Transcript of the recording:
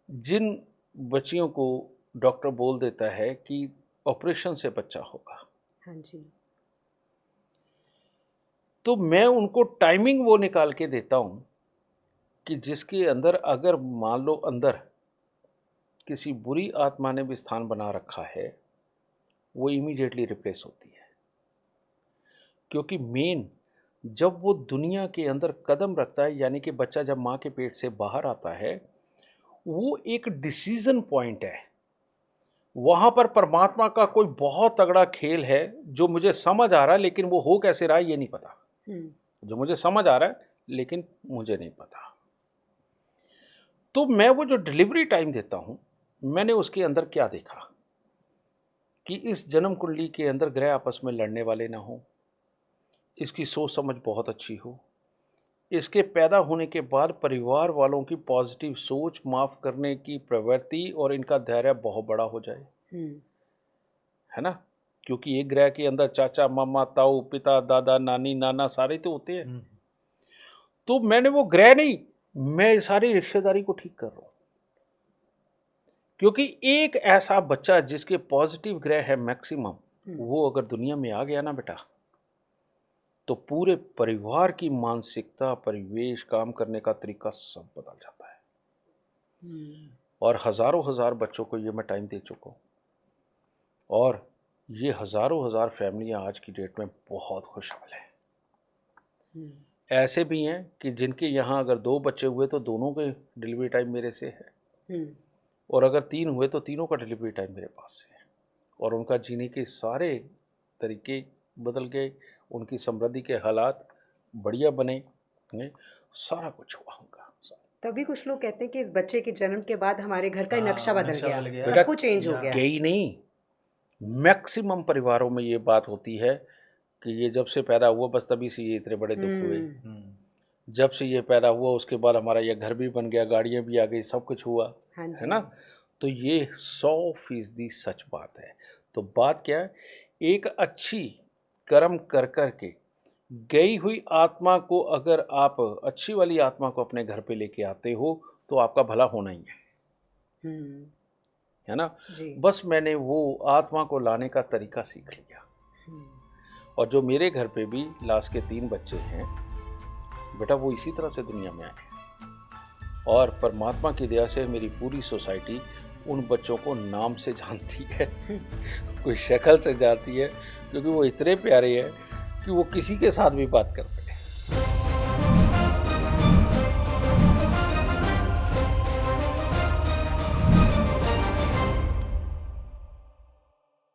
जिन बच्चियों को डॉक्टर बोल देता है कि ऑपरेशन से बच्चा होगा, हाँ जी। तो मैं उनको टाइमिंग वो निकाल के देता हूँ कि जिसके अंदर अगर मान लो अंदर किसी बुरी आत्मा ने भी स्थान बना रखा है, वो इमीडिएटली रिप्लेस होती है। क्योंकि मेन जब वो दुनिया के अंदर कदम रखता है, यानी कि बच्चा जब माँ के पेट से बाहर आता है, वो एक डिसीजन पॉइंट है। वहाँ पर परमात्मा का कोई बहुत तगड़ा खेल है जो मुझे समझ आ रहा है, लेकिन वो हो कैसे रहा है ये नहीं पता। जो मुझे समझ आ रहा है लेकिन मुझे नहीं पता। तो मैं वो जो डिलीवरी टाइम देता हूँ, मैंने उसके अंदर क्या देखा कि इस जन्म कुंडली के अंदर ग्रह आपस में लड़ने वाले ना हो, इसकी सोच समझ बहुत अच्छी हो, इसके पैदा होने के बाद परिवार वालों की पॉजिटिव सोच, माफ़ करने की प्रवृत्ति और इनका धैर्य बहुत बड़ा हो जाए, है ना? क्योंकि एक ग्रह के अंदर चाचा, मामा, ताऊ, पिता, दादा, नानी, नाना सारे तो होते हैं। तो मैंने वो ग्रह नहीं, मैं सारी रिश्तेदारी को ठीक कर रहा हूँ। क्योंकि एक ऐसा बच्चा जिसके पॉजिटिव ग्रह है मैक्सिमम, वो अगर दुनिया में आ गया ना बेटा, तो पूरे परिवार की मानसिकता, परिवेश, काम करने का तरीका सब बदल जाता है। और हजारों हजार बच्चों को ये मैं टाइम दे चुका हूँ, और ये हजारों हजार फैमिलियां आज की डेट में बहुत खुशहाल हैं। ऐसे भी हैं कि जिनके यहाँ अगर 2 बच्चे हुए तो दोनों के डिलीवरी टाइम मेरे से है, और अगर 3 हुए तो तीनों का डिलीवरी टाइम मेरे पास से है, और उनका जीने के सारे तरीके बदल गए, उनकी समृद्धि के हालात बढ़िया बने, सारा कुछ हुआ उनका। तभी कुछ लोग कहते हैं कि इस बच्चे के जन्म के बाद हमारे घर का नक्शा बदल नक्शा गया, बदल गया। सब कुछ चेंज हो गया। कई नहीं, मैक्सिमम परिवारों में ये बात होती है कि ये जब से पैदा हुआ बस तभी से ये इतने बड़े दुख हुए। जब से ये पैदा हुआ उसके बाद हमारा ये घर भी बन गया, गाड़ियाँ भी आ गई, सब कुछ हुआ, है ना? तो ये 100% सच बात है। तो बात क्या है, एक अच्छी कर्म कर कर के गई हुई आत्मा को अगर आप अच्छी वाली आत्मा को अपने घर पे लेके आते हो तो आपका भला होना ही है ना? बस मैंने वो आत्मा को लाने का तरीका सीख लिया। और जो मेरे घर पे भी लास्ट के 3 बच्चे हैं बेटा, वो इसी तरह से दुनिया में आए, और परमात्मा की दया से मेरी पूरी सोसाइटी उन बच्चों को नाम से जानती है, कोई शक्ल से जानती है, क्योंकि वो इतने प्यारे हैं कि वो किसी के साथ भी बात करते हैं।